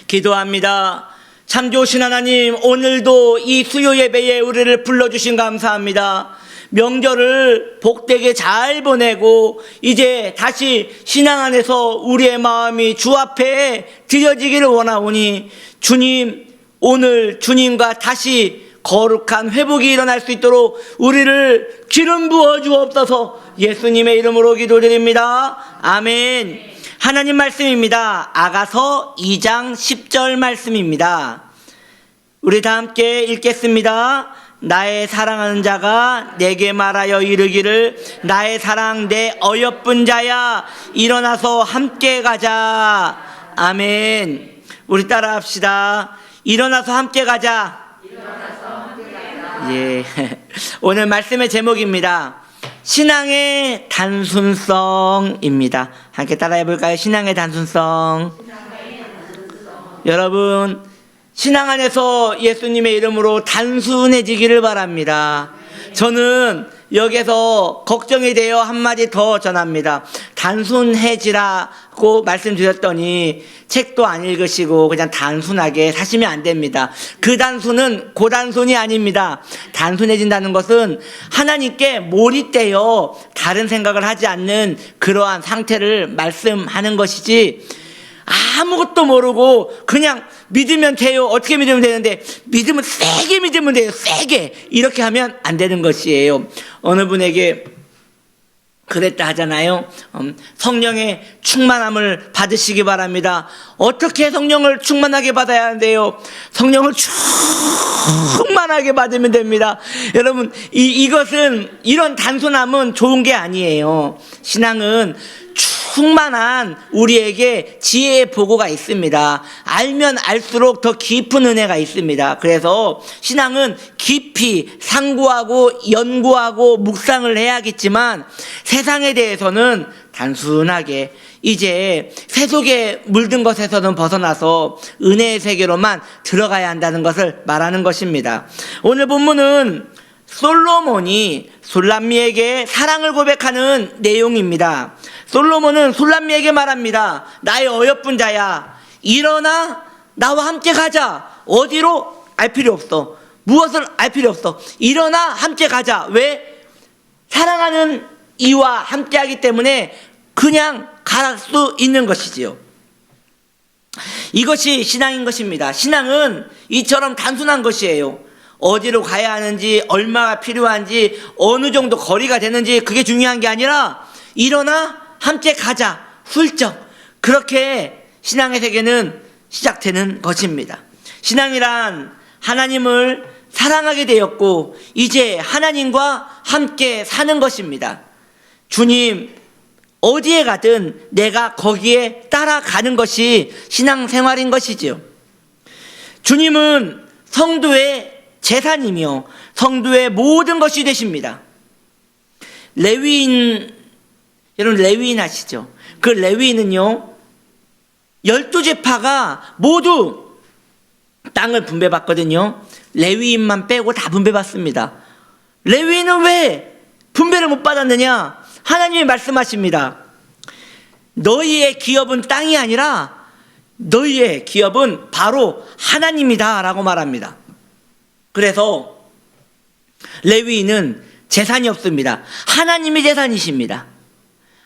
기도합니다. 참 좋으신 하나님, 오늘도 이 수요 예배에 우리를 불러주신 감사합니다. 명절을 복되게 잘 보내고 이제 다시 신앙 안에서 우리의 마음이 주 앞에 드려지기를 원하오니 주님, 오늘 주님과 다시 거룩한 회복이 일어날 수 있도록 우리를 기름 부어 주옵소서. 예수님의 이름으로 기도드립니다. 아멘. 하나님 말씀입니다. 아가서 2장 10절 말씀입니다. 우리 다 함께 읽겠습니다. 나의 사랑하는 자가 내게 말하여 이르기를 나의 사랑 내 어여쁜 자야 일어나서 함께 가자. 아멘. 우리 따라 합시다. 일어나서 함께 가자. 예. 오늘 말씀의 제목입니다. 신앙의 단순성입니다. 함께 따라해 볼까요? 신앙의 단순성. 여러분, 신앙 안에서 예수님의 이름으로 단순해지기를 바랍니다. 저는 여기서 걱정이 되어 한마디 더 전합니다. 단순해지라고 말씀드렸더니 책도 안 읽으시고 그냥 단순하게 사시면 안 됩니다. 그 단순은 고단순이 아닙니다. 단순해진다는 것은 하나님께 몰입되어 다른 생각을 하지 않는 그러한 상태를 말씀하는 것이지, 아무것도 모르고 그냥 믿으면 돼요. 어떻게 믿으면 되는데, 믿으면 세게 믿으면 돼요. 세게. 이렇게 하면 안 되는 것이에요. 어느 분에게 그랬다 하잖아요. 성령의 충만함을 받으시기 바랍니다. 어떻게 성령을 충만하게 받아야 하는데요? 성령을 충만하게 받으면 됩니다. 여러분, 이것은, 이런 단순함은 좋은 게 아니에요. 신앙은 충만한 우리에게 지혜의 보고가 있습니다. 알면 알수록 더 깊은 은혜가 있습니다. 그래서 신앙은 깊이 상고하고 연구하고 묵상을 해야겠지만, 세상에 대해서는 단순하게 이제 세속에 물든 것에서는 벗어나서 은혜의 세계로만 들어가야 한다는 것을 말하는 것입니다. 오늘 본문은 솔로몬이 술람미에게 사랑을 고백하는 내용입니다. 솔로몬은 술람미에게 말합니다. 나의 어여쁜 자야, 일어나 나와 함께 가자. 어디로? 알 필요 없어. 무엇을 알 필요 없어. 일어나 함께 가자. 왜? 사랑하는 이와 함께 하기 때문에 그냥 갈 수 있는 것이지요. 이것이 신앙인 것입니다. 신앙은 이처럼 단순한 것이에요. 어디로 가야 하는지, 얼마가 필요한지, 어느 정도 거리가 되는지 그게 중요한 게 아니라 일어나 함께 가자. 훌쩍. 그렇게 신앙의 세계는 시작되는 것입니다. 신앙이란 하나님을 사랑하게 되었고 이제 하나님과 함께 사는 것입니다. 주님 어디에 가든 내가 거기에 따라가는 것이 신앙생활인 것이지요. 주님은 성도의 재산이며 성도의 모든 것이 되십니다. 레위인, 여러분 레위인 아시죠? 그 레위인은요 12지파가 모두 땅을 분배받거든요. 레위인만 빼고 다 분배받습니다. 레위인은 왜 분배를 못 받았느냐? 하나님이 말씀하십니다. 너희의 기업은 땅이 아니라 너희의 기업은 바로 하나님이다 라고 말합니다. 그래서 레위인은 재산이 없습니다. 하나님이 재산이십니다.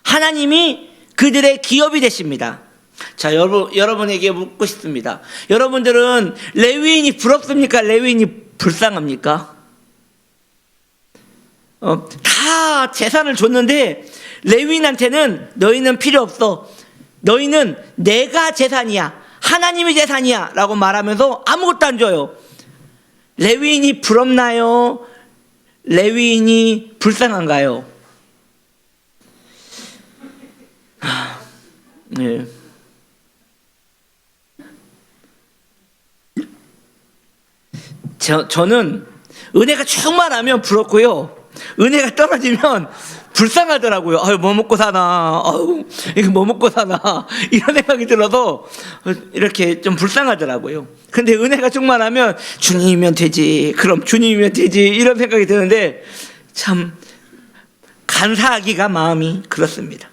하나님이 그들의 기업이 되십니다. 자, 여러분에게 묻고 싶습니다. 여러분들은 레위인이 부럽습니까? 레위인이 불쌍합니까? 다 재산을 줬는데 레위인한테는 너희는 필요 없어. 너희는 내가 재산이야. 하나님이 재산이야. 라고 말하면서 아무것도 안 줘요. 레위인이 부럽나요? 레위인이 불쌍한가요? 네. 저는 은혜가 충만하면 부럽고요. 은혜가 떨어지면 불쌍하더라고요. 아유, 뭐 먹고 사나. 아유, 이거 뭐 먹고 사나. 이런 생각이 들어서 이렇게 좀 불쌍하더라고요. 근데 은혜가 충만하면 주님이면 되지. 그럼 주님이면 되지. 이런 생각이 드는데 참 감사하기가 마음이 그렇습니다.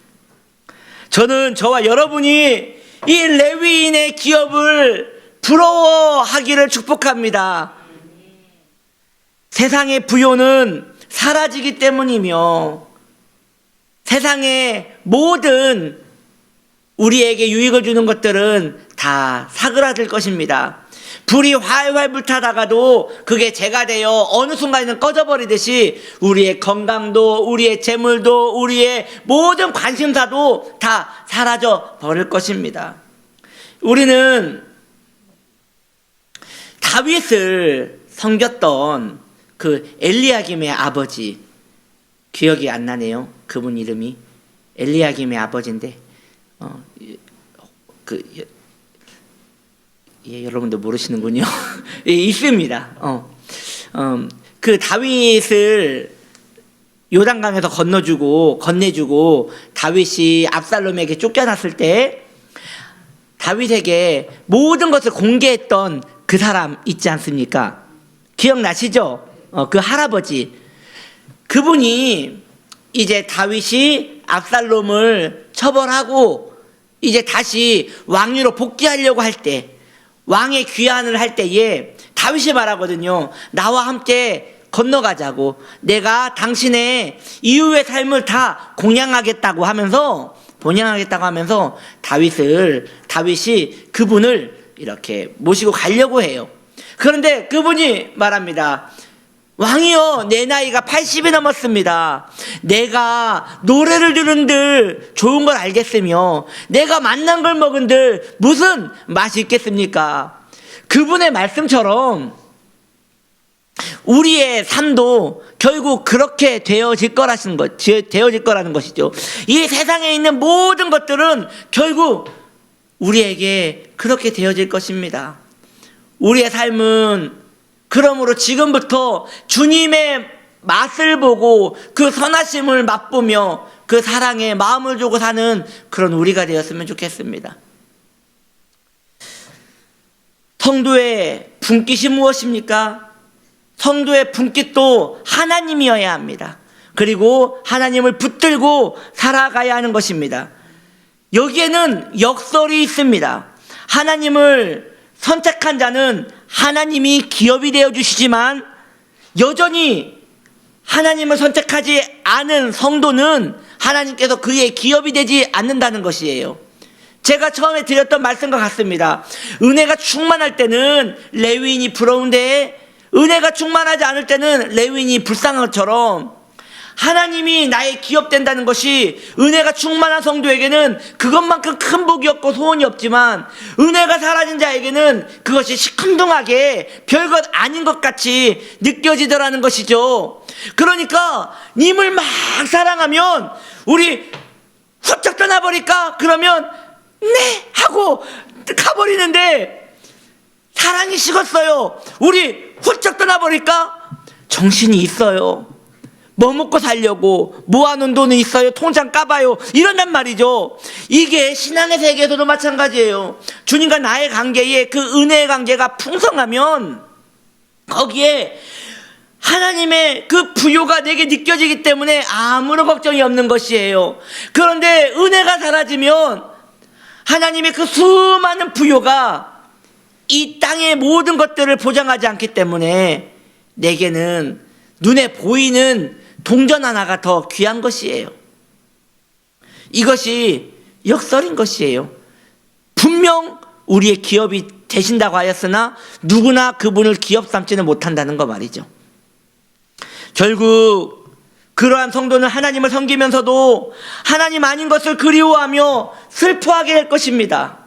저는 저와 여러분이 이 레위인의 기업을 부러워하기를 축복합니다. 세상의 부요는 사라지기 때문이며 세상의 모든 우리에게 유익을 주는 것들은 다 사그라들 것입니다. 불이 활활 불타다가도 그게 재가 되어 어느 순간에는 꺼져버리듯이 우리의 건강도 우리의 재물도 우리의 모든 관심사도 다 사라져 버릴 것입니다. 우리는 다윗을 섬겼던 그 엘리야김의 아버지, 기억이 안 나네요. 그분 이름이 엘리야김의 아버지인데 여러분들 모르시는군요. 예, 있습니다. 그 다윗을 요단강에서 건네주고 다윗이 압살롬에게 쫓겨났을 때 다윗에게 모든 것을 공개했던 그 사람 있지 않습니까? 기억나시죠? 그 할아버지. 그분이 이제 다윗이 압살롬을 처벌하고 이제 다시 왕위로 복귀하려고 할 때, 왕의 귀환을 할 때에 다윗이 말하거든요. 나와 함께 건너가자고. 내가 당신의 이후의 삶을 다 봉양하겠다고 하면서 다윗이 그분을 이렇게 모시고 가려고 해요. 그런데 그분이 말합니다. 왕이여, 내 나이가 80이 넘었습니다. 내가 노래를 들은들 좋은 걸 알겠으며 내가 맛난 걸 먹은들 무슨 맛이 있겠습니까? 그분의 말씀처럼 우리의 삶도 결국 그렇게 되어질 거라는 것이죠. 이 세상에 있는 모든 것들은 결국 우리에게 그렇게 되어질 것입니다. 우리의 삶은 그러므로 지금부터 주님의 맛을 보고 그 선하심을 맛보며 그 사랑에 마음을 주고 사는 그런 우리가 되었으면 좋겠습니다. 성도의 분깃이 무엇입니까? 성도의 분깃도 하나님이어야 합니다. 그리고 하나님을 붙들고 살아가야 하는 것입니다. 여기에는 역설이 있습니다. 하나님을 선택한 자는 하나님이 기업이 되어 주시지만 여전히 하나님을 선택하지 않은 성도는 하나님께서 그의 기업이 되지 않는다는 것이에요. 제가 처음에 드렸던 말씀과 같습니다. 은혜가 충만할 때는 레위인이 부러운데 은혜가 충만하지 않을 때는 레위인이 불쌍한 것처럼 하나님이 나의 기업된다는 것이 은혜가 충만한 성도에게는 그것만큼 큰 복이 없고 소원이 없지만 은혜가 사라진 자에게는 그것이 시큰둥하게 별것 아닌 것 같이 느껴지더라는 것이죠. 그러니까 님을 막 사랑하면 우리 훌쩍 떠나버릴까? 그러면 네! 하고 가버리는데 사랑이 식었어요. 우리 훌쩍 떠나버릴까? 정신이 있어요. 뭐 먹고 살려고 모아놓은 돈은 있어요. 통장 까봐요. 이런단 말이죠. 이게 신앙의 세계에서도 마찬가지예요. 주님과 나의 관계에 그 은혜의 관계가 풍성하면 거기에 하나님의 그 부요가 내게 느껴지기 때문에 아무런 걱정이 없는 것이에요. 그런데 은혜가 사라지면 하나님의 그 수많은 부요가 이 땅의 모든 것들을 보장하지 않기 때문에 내게는 눈에 보이는 동전 하나가 더 귀한 것이에요. 이것이 역설인 것이에요. 분명 우리의 기업이 되신다고 하였으나 누구나 그분을 기업 삼지는 못한다는 거 말이죠. 결국 그러한 성도는 하나님을 섬기면서도 하나님 아닌 것을 그리워하며 슬퍼하게 될 것입니다.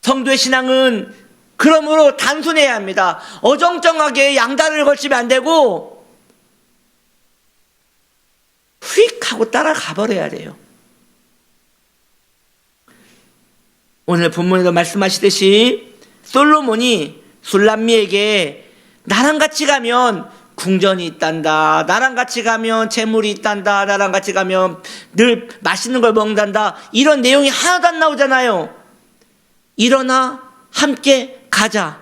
성도의 신앙은 그러므로 단순해야 합니다. 어정쩡하게 양다리를 걸치면 안 되고 휙 하고 따라가 버려야 돼요. 오늘 본문에도 말씀하시듯이 솔로몬이 술람미에게 나랑 같이 가면 궁전이 있단다, 나랑 같이 가면 재물이 있단다, 나랑 같이 가면 늘 맛있는 걸 먹는단다, 이런 내용이 하나도 안 나오잖아요. 일어나 함께 가자,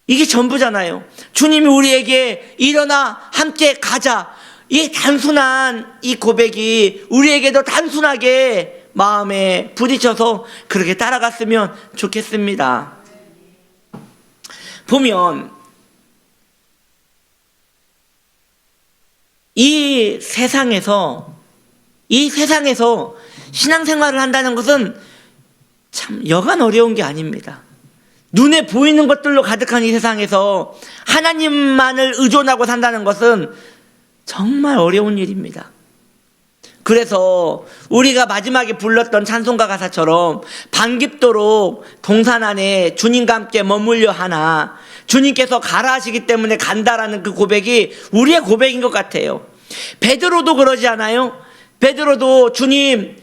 이게 전부잖아요. 주님이 우리에게 일어나 함께 가자, 이 단순한 이 고백이 우리에게도 단순하게 마음에 부딪혀서 그렇게 따라갔으면 좋겠습니다. 보면 이 세상에서 신앙생활을 한다는 것은 참 여간 어려운 게 아닙니다. 눈에 보이는 것들로 가득한 이 세상에서 하나님만을 의존하고 산다는 것은 정말 어려운 일입니다. 그래서 우리가 마지막에 불렀던 찬송가 가사처럼 반깁도록 동산 안에 주님과 함께 머물려 하나, 주님께서 가라 하시기 때문에 간다라는 그 고백이 우리의 고백인 것 같아요. 베드로도 그러지 않아요? 베드로도 주님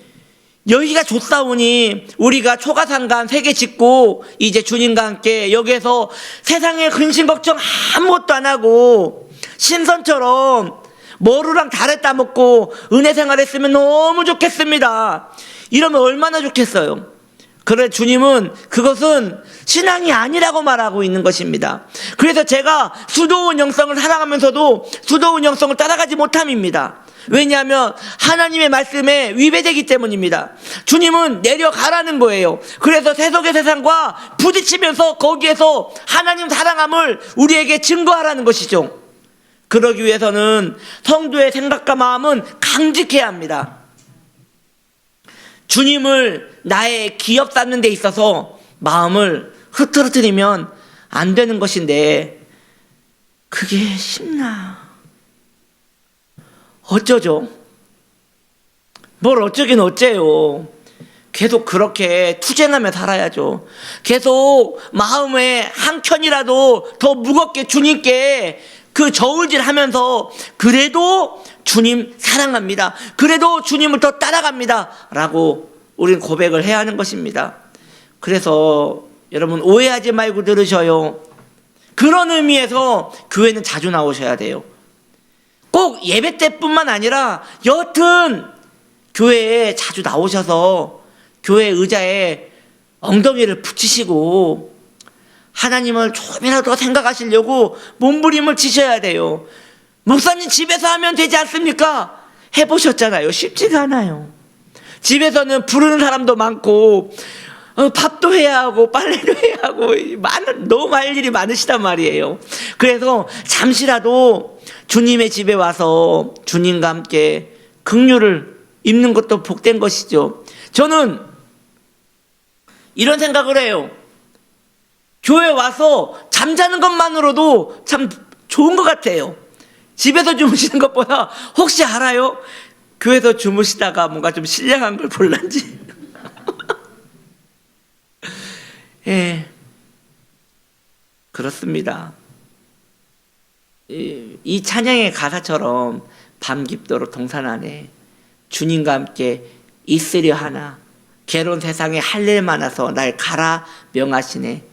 여기가 좋사오니 우리가 초가상간 3개 짓고 이제 주님과 함께 여기에서 세상의 근심 걱정 아무것도 안 하고 신선처럼 머루랑 달에 따먹고 은혜 생활했으면 너무 좋겠습니다. 이러면 얼마나 좋겠어요. 그래 주님은 그것은 신앙이 아니라고 말하고 있는 것입니다. 그래서 제가 수도원 영성을 사랑하면서도 수도원 영성을 따라가지 못함입니다. 왜냐하면 하나님의 말씀에 위배되기 때문입니다. 주님은 내려가라는 거예요. 그래서 세속의 세상과 부딪히면서 거기에서 하나님 사랑함을 우리에게 증거하라는 것이죠. 그러기 위해서는 성도의 생각과 마음은 강직해야 합니다. 주님을 나의 기업 쌓는 데 있어서 마음을 흐트러뜨리면 안 되는 것인데 그게 쉽나? 어쩌죠? 뭘 어쩌긴 어째요. 계속 그렇게 투쟁하며 살아야죠. 계속 마음에 한 켠이라도 더 무겁게 주님께 그 저울질 하면서 그래도 주님 사랑합니다. 그래도 주님을 더 따라갑니다. 라고 우리는 고백을 해야 하는 것입니다. 그래서 여러분 오해하지 말고 들으셔요. 그런 의미에서 교회는 자주 나오셔야 돼요. 꼭 예배 때뿐만 아니라 여튼 교회에 자주 나오셔서 교회 의자에 엉덩이를 붙이시고 하나님을 조금이라도 생각하시려고 몸부림을 치셔야 돼요. 목사님 집에서 하면 되지 않습니까? 해보셨잖아요. 쉽지가 않아요. 집에서는 부르는 사람도 많고 밥도 해야 하고 빨래도 해야 하고 너무 할 일이 많으시단 말이에요. 그래서 잠시라도 주님의 집에 와서 주님과 함께 긍휼을 입는 것도 복된 것이죠. 저는 이런 생각을 해요. 교회 와서 잠자는 것만으로도 참 좋은 것 같아요. 집에서 주무시는 것보다 혹시 알아요? 교회에서 주무시다가 뭔가 좀 신령한 걸 볼란지. 예, 그렇습니다. 이 찬양의 가사처럼 밤 깊도록 동산 안에 주님과 함께 있으려 하나 괴로운 세상에 할 일 많아서 날 가라 명하시네.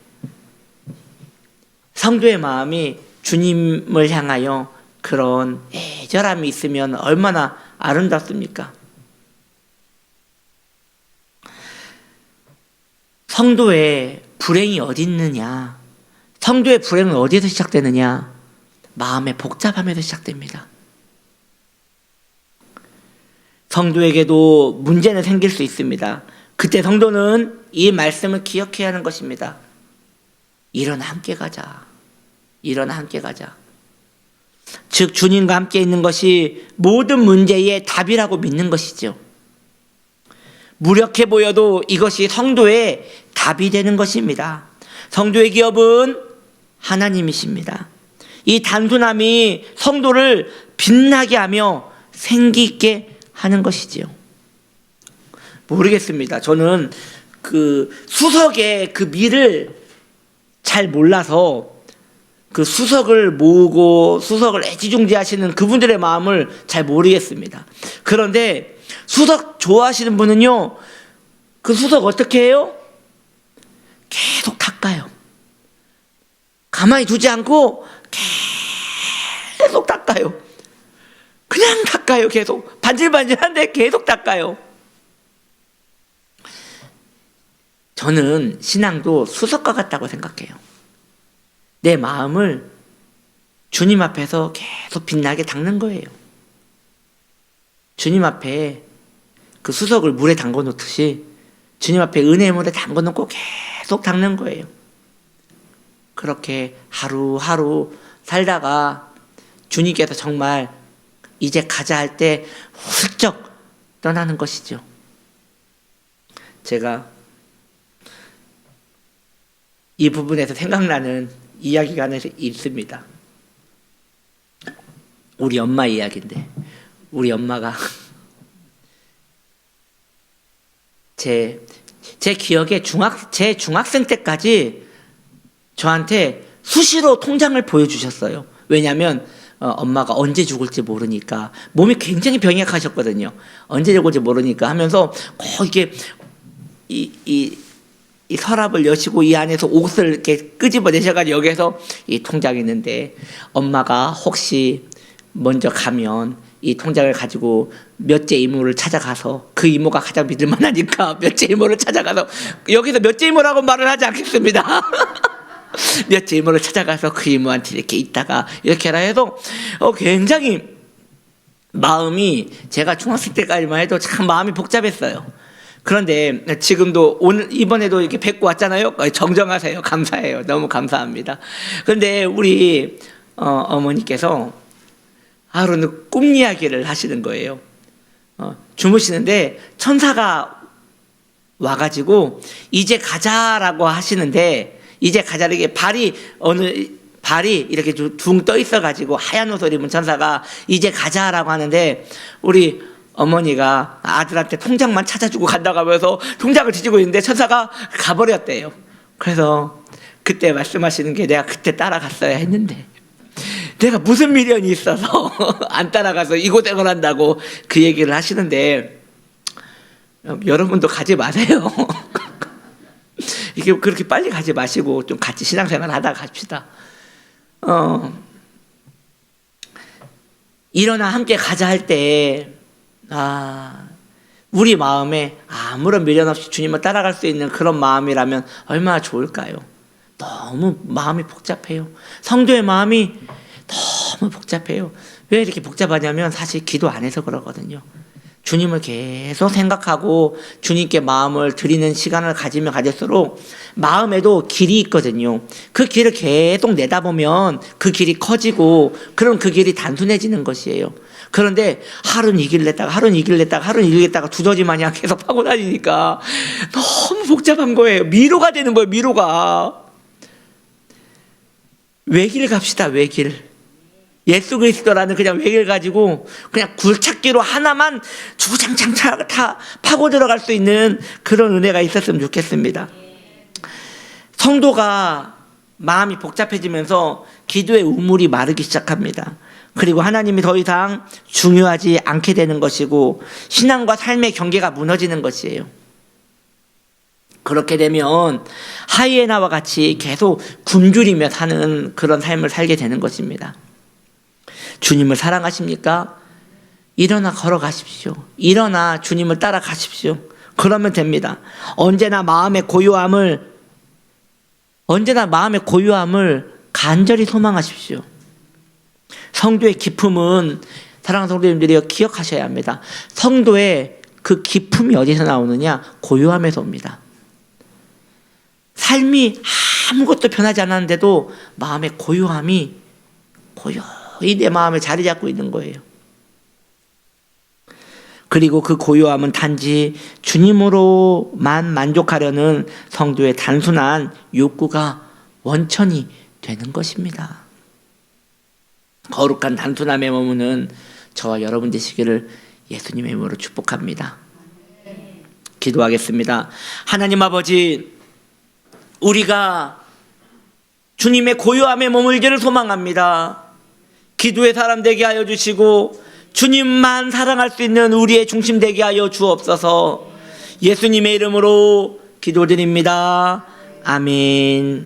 성도의 마음이 주님을 향하여 그런 애절함이 있으면 얼마나 아름답습니까? 성도의 불행이 어디 있느냐? 성도의 불행은 어디에서 시작되느냐? 마음의 복잡함에서 시작됩니다. 성도에게도 문제는 생길 수 있습니다. 그때 성도는 이 말씀을 기억해야 하는 것입니다. 일어나 함께 가자. 일어나 함께 가자. 즉 주님과 함께 있는 것이 모든 문제의 답이라고 믿는 것이죠. 무력해 보여도 이것이 성도의 답이 되는 것입니다. 성도의 기업은 하나님이십니다. 이 단순함이 성도를 빛나게 하며 생기 있게 하는 것이지요. 모르겠습니다. 저는 그 수석의 그 미를 잘 몰라서 그 수석을 모으고 수석을 애지중지하시는 그분들의 마음을 잘 모르겠습니다. 그런데 수석 좋아하시는 분은요, 그 수석 어떻게 해요? 계속 닦아요. 가만히 두지 않고 계속 닦아요. 그냥 닦아요. 계속 반질반질한데 계속 닦아요. 저는 신앙도 수석과 같다고 생각해요. 내 마음을 주님 앞에서 계속 빛나게 닦는 거예요. 주님 앞에 그 수석을 물에 담궈 놓듯이 주님 앞에 은혜의 물에 담궈 놓고 계속 닦는 거예요. 그렇게 하루하루 살다가 주님께서 정말 이제 가자 할 때 훌쩍 떠나는 것이죠. 제가 이 부분에서 생각나는 이야기가 하나 있습니다. 우리 엄마 이야기인데, 우리 엄마가 제 기억에 제 중학생 때까지 저한테 수시로 통장을 보여주셨어요. 왜냐하면 엄마가 언제 죽을지 모르니까, 몸이 굉장히 병약하셨거든요. 언제 죽을지 모르니까 하면서 이게 이 서랍을 여시고 이 안에서 옷을 이렇게 끄집어내셔가지고 여기에서 이 통장이 있는데, 엄마가 혹시 먼저 가면 이 통장을 가지고 몇째 이모를 찾아가서, 그 이모가 가장 믿을 만하니까 몇째 이모를 찾아가서, 여기서 몇째 이모라고 말을 하지 않겠습니다. 몇째 이모를 찾아가서 그 이모한테 이렇게 있다가 이렇게 해라 해도 굉장히 마음이, 제가 중학생 때까지만 해도 참 마음이 복잡했어요. 그런데 지금도 이번에도 이렇게 뵙고 왔잖아요. 정정하세요. 감사해요. 너무 감사합니다. 그런데 우리 어머니께서 하루는 꿈 이야기를 하시는 거예요. 주무시는데 천사가 와가지고 이제 가자라고 하시는데, 이제 가자, 이게 발이 이렇게 둥 떠 있어가지고 하얀 옷을 입은 천사가 이제 가자라고 하는데, 우리 어머니가 아들한테 통장만 찾아주고 간다고 하면서 통장을 뒤지고 있는데 천사가 가버렸대요. 그래서 그때 말씀하시는 게, 내가 그때 따라갔어야 했는데 내가 무슨 미련이 있어서 안 따라가서 이 고생을 한다고 그 얘기를 하시는데, 여러분도 가지 마세요. 이게 그렇게 빨리 가지 마시고 좀 같이 신앙생활 하다 갑시다. 일어나 함께 가자 할 때, 우리 마음에 아무런 미련 없이 주님을 따라갈 수 있는 그런 마음이라면 얼마나 좋을까요? 너무 마음이 복잡해요. 성도의 마음이 너무 복잡해요. 왜 이렇게 복잡하냐면 사실 기도 안 해서 그러거든요. 주님을 계속 생각하고 주님께 마음을 드리는 시간을 가지면 가질수록 마음에도 길이 있거든요. 그 길을 계속 내다보면 그 길이 커지고, 그럼 그 길이 단순해지는 것이에요. 그런데 하루는 이 길 냈다가 하루는 이 길 냈다가 하루는 이 길 냈다가 두더지 마냥 계속 파고 다니니까 너무 복잡한 거예요. 미로가 되는 거예요. 미로가. 외길 갑시다. 외길. 예수 그리스도라는 그냥 외길 가지고 그냥 굴착기로 하나만 주구장창 파고 들어갈 수 있는 그런 은혜가 있었으면 좋겠습니다. 성도가 마음이 복잡해지면서 기도의 우물이 마르기 시작합니다. 그리고 하나님이 더 이상 중요하지 않게 되는 것이고, 신앙과 삶의 경계가 무너지는 것이에요. 그렇게 되면 하이에나와 같이 계속 굶주리며 사는 그런 삶을 살게 되는 것입니다. 주님을 사랑하십니까? 일어나 걸어가십시오. 일어나 주님을 따라가십시오. 그러면 됩니다. 언제나 마음의 고요함을 간절히 소망하십시오. 성도의 기쁨은, 사랑하는 성도님들이 기억하셔야 합니다. 성도의 그 기쁨이 어디서 나오느냐? 고요함에서 옵니다. 삶이 아무것도 변하지 않았는데도 마음의 고요함이 고요히 내 마음에 자리 잡고 있는 거예요. 그리고 그 고요함은 단지 주님으로만 만족하려는 성도의 단순한 욕구가 원천이 되는 것입니다. 거룩한 단순함에 머무는 저와 여러분 되시기를 예수님의 이름으로 축복합니다. 기도하겠습니다. 하나님 아버지, 우리가 주님의 고요함에 머물기를 소망합니다. 기도의 사람 되게 하여 주시고 주님만 사랑할 수 있는 우리의 중심 되게 하여 주옵소서. 예수님의 이름으로 기도드립니다. 아멘.